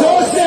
जोश से